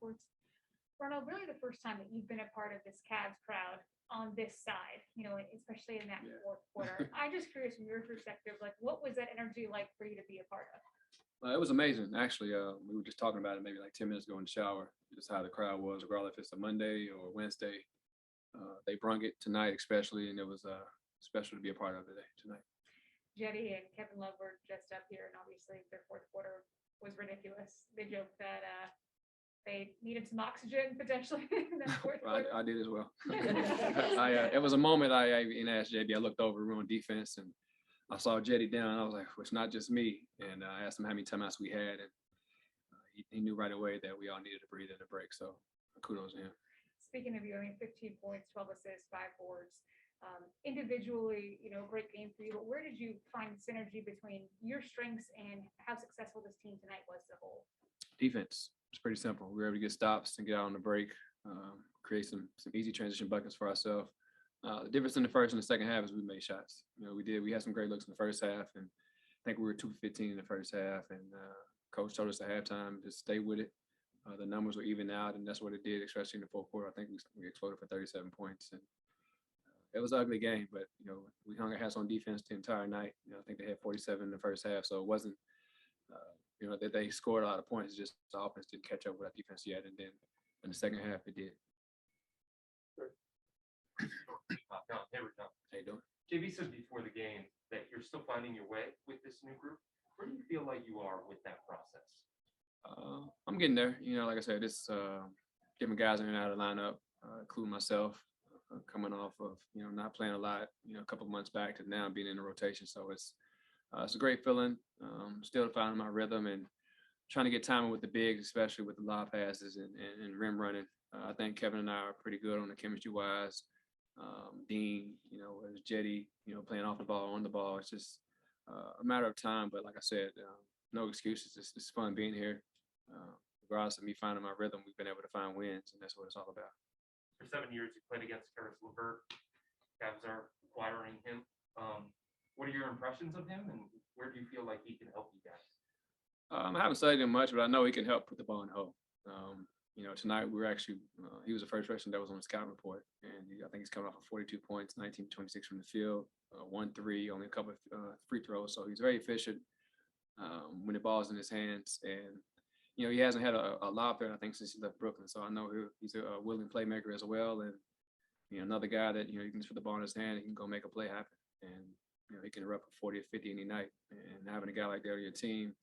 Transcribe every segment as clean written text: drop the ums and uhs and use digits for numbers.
Sports. Ronald, really the first time that you've been a part of this Cavs crowd on this side, especially in that fourth quarter. I'm just curious from your perspective, like what was that energy like for you to be a part of? It was amazing, actually. We were just talking about it maybe like 10 minutes ago in the shower, just how the crowd was, regardless if it's a Monday or Wednesday. They brung it tonight, especially, and it was special to be a part of it tonight. Jetty and Kevin Love were just up here, and obviously their fourth quarter was ridiculous. They joked that they needed some oxygen potentially in that fourth quarter. I did as well. It was a moment I even asked JB. I looked over, we were on defense, and I saw Jetty down. I was like, well, it's not just me. And I asked him how many timeouts we had, and he knew right away that we all needed to breathe in the break. So kudos to him. Speaking of you, 15 points, 12 assists, 5 boards. Individually, great game for you, but where did you find synergy between your strengths and how successful this team tonight was as a whole? Defense. It's pretty simple. We were able to get stops and get out on the break, create some easy transition buckets for ourselves. The difference in the first and the second half is we made shots. We had some great looks in the first half, and I think we were 2 for 15 in the first half, and coach told us at halftime to stay with it. The numbers were even out, and that's what it did, especially in the fourth quarter. I think we exploded for 37 points, and it was an ugly game, but we hung our hats on defense the entire night. I think they had 47 in the first half, so it wasn't that they scored a lot of points. It's just the offense didn't catch up with our defense yet, and then in the second half it did. Hey, Rajon. How you doing? JB said before the game that you're still finding your way with this new group. Where do you feel like you are with that process? I'm getting there. Like I said, it's getting guys in and out of the lineup, including myself. Coming off of not playing a lot a couple of months back to now being in the rotation, so it's a great feeling. Still finding my rhythm and trying to get timing with the bigs, especially with the lob passes and rim running. I think Kevin and I are pretty good on the chemistry wise. Dean, as Jetty, playing off the ball, on the ball. It's just a matter of time. But like I said, no excuses. It's fun being here. Regardless of me finding my rhythm, we've been able to find wins, and that's what it's all about. For 7 years, you played against Caris LeVert. Cavs are acquiring him. What are your impressions of him, and where do you feel like he can help you guys? I haven't studied him much, but I know he can help put the ball in the hole. Tonight we were actually he was the first person that was on the scouting report, and I think he's coming off of 42 points, 19-26 from the field, 1-3, only a couple of free throws. So he's very efficient when the ball's in his hands, and he hasn't had a lob threat, I think, since he left Brooklyn. So I know he's a willing playmaker as well, and another guy that you can just put the ball in his hand and he can go make a play happen, and he can erupt for 40 or 50 any night. And having a guy like that on your team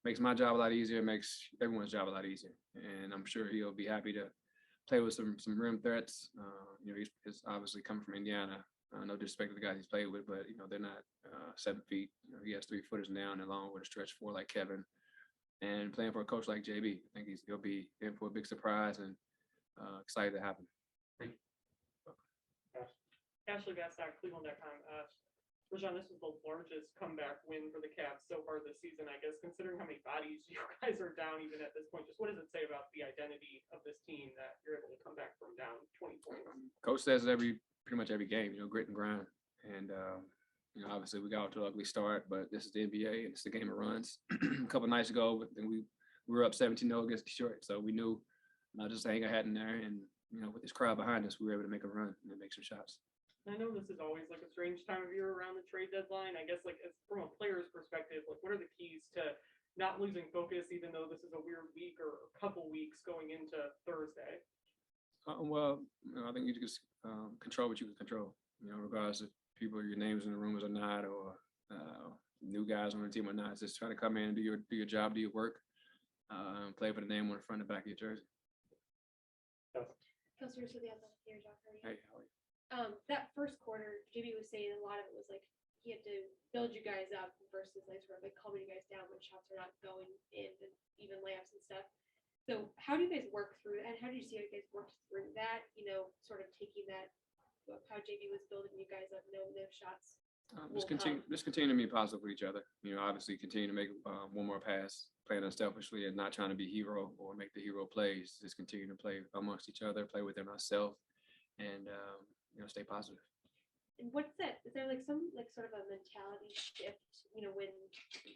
makes my job a lot easier, makes everyone's job a lot easier. And I'm sure he'll be happy to play with some rim threats. He's obviously coming from Indiana. No disrespect to the guys he's played with, but they're not 7 feet. He has 3-footers now, and along with a stretch 4 like Kevin. And playing for a coach like JB, I think he'll be in for a big surprise and excited to happen. Thank you. Ashley Bastock, Cleveland.com. Rajon, this was the largest comeback win for the Cavs so far this season, I guess, considering how many bodies you guys are down even at this point. Just what does it say about the identity of this team that you're able to come back from down 20 points? Coach says pretty much every game, grit and grind. And, obviously we got off to an ugly start, but this is the NBA and it's the game of runs. A couple of nights ago, we were up 17-0 against Detroit. So we knew just to hang our hat in there, and, with this crowd behind us, we were able to make a run and make some shots. I know this is always like a strange time of year around the trade deadline. I guess from a player's perspective, what are the keys to not losing focus, even though this is a weird week or a couple weeks going into Thursday? Well, I think you just control what you can control, regardless if your names in the rumors or not, or new guys on the team or not. It's just trying to come in and do your job, do your work, play for the name on the front and back of your jersey. Kelsey Russo, the Athletic here, Jock. Hey, how are you? That first quarter, JB was saying a lot of it was like he had to build you guys up versus sort of calming you guys down when shots are not going in, and even layups and stuff. So how do you guys work through that? And how do you see how you guys work through that? Sort of taking that, how JB was building you guys up, knowing those shots. Just continue to be positive with each other. Obviously continue to make one more pass, playing unselfishly and not trying to be hero or make the hero plays. Just continue to play amongst each other, play within ourselves, and stay positive. And what's that? Is there some sort of a mentality shift, when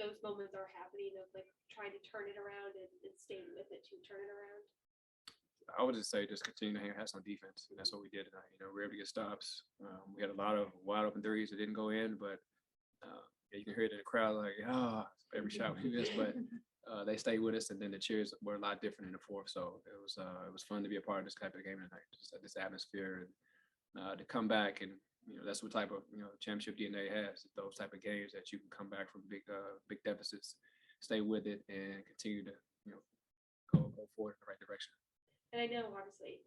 those moments are happening of trying to turn it around and staying with it to turn it around? I would just say just continue to have some defense. And that's what we did tonight. You know, we were able to get stops. We had a lot of wide open threes that didn't go in, but you can hear it in the crowd like, every shot we missed. But they stayed with us, and then the cheers were a lot different in the fourth. So it was fun to be a part of this type of game tonight. Just this atmosphere and to come back, and that's what type of championship DNA has. Those type of games that you can come back from big deficits, stay with it, and continue to go forward in the right direction. And I know obviously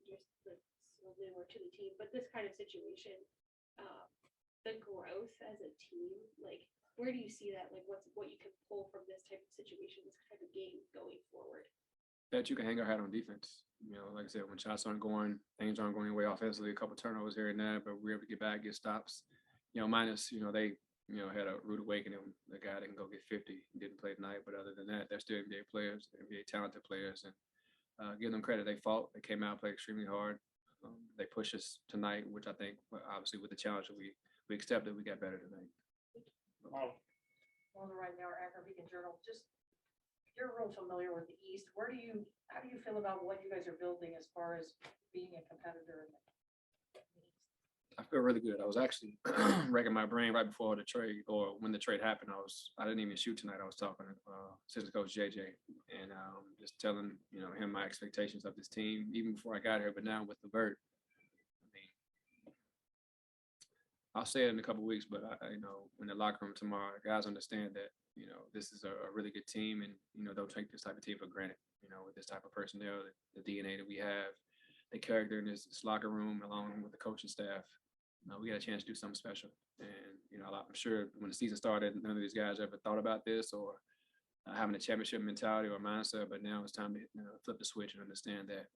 you're like so newer to the team, but this kind of situation, the growth as a team, like where do you see that? Like what you can pull from this type of situation, this type of game going forward? That you can hang our hat on defense. Like I said, when shots aren't going, things aren't going your way offensively, a couple turnovers here and there, but we're able to get back, get stops. Minus, they had a rude awakening. The guy didn't go get 50, didn't play tonight, but other than that, they're still NBA players, NBA talented players, and give them credit. They fought, they came out, played extremely hard. They pushed us tonight, which I think, obviously, with the challenge that we accepted, we got better tonight. On the right now, Akron Beacon Journal, just you're real familiar with the East. How do you feel about what you guys are building as far as being a competitor in the East? I feel really good. I was actually racking my brain right before the trade, or when the trade happened. I didn't even shoot tonight. I was talking to assistant coach JJ, and just telling him my expectations of this team even before I got here. But now with LeVert, I'll say it in a couple of weeks, but in the locker room tomorrow, guys understand that this is a really good team, and they'll take this type of team for granted. With this type of personnel, the DNA that we have, the character in this locker room, along with the coaching staff, we got a chance to do something special. And I'm sure when the season started, none of these guys ever thought about this or having a championship mentality or mindset. But now it's time to flip the switch and understand that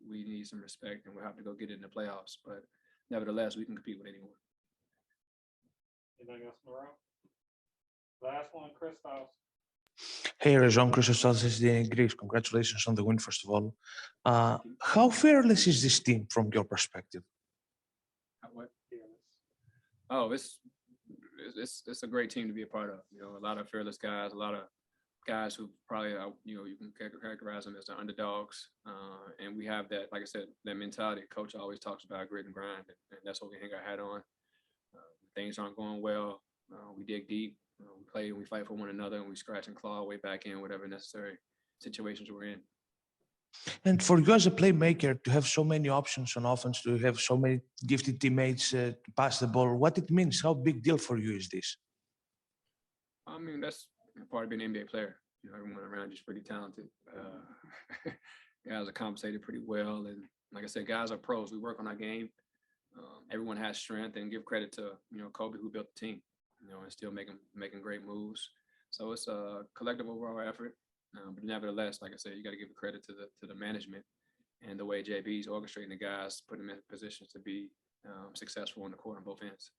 we need some respect, and we'll have to go get it in the playoffs. But nevertheless, we can compete with anyone. Anything else in the room? Last one, Christos. Hey, Rajon, Christos in Greece. Congratulations on the win, first of all. How fearless is this team from your perspective? What? Oh, it's a great team to be a part of. A lot of fearless guys, a lot of guys who probably you can characterize them as the underdogs, and we have that, like I said, that mentality. Coach always talks about grit and grind, and that's what we hang our hat on. Things aren't going well, we dig deep, we play and we fight for one another, and we scratch and claw our way back in whatever necessary situations we're in. And for you as a playmaker, to have so many options on offense, to have so many gifted teammates to pass the ball, what it means, how big deal for you is this? I mean, that's part of being an NBA player. Everyone around you is pretty talented. Guys are compensated pretty well, and like I said, guys are pros. We work on our game. Everyone has strength, and give credit to Kobe, who built the team, and still making great moves. So it's a collective overall effort. But nevertheless, like I said, you got to give credit to the management and the way JB's orchestrating the guys, putting them in positions to be successful on the court on both ends.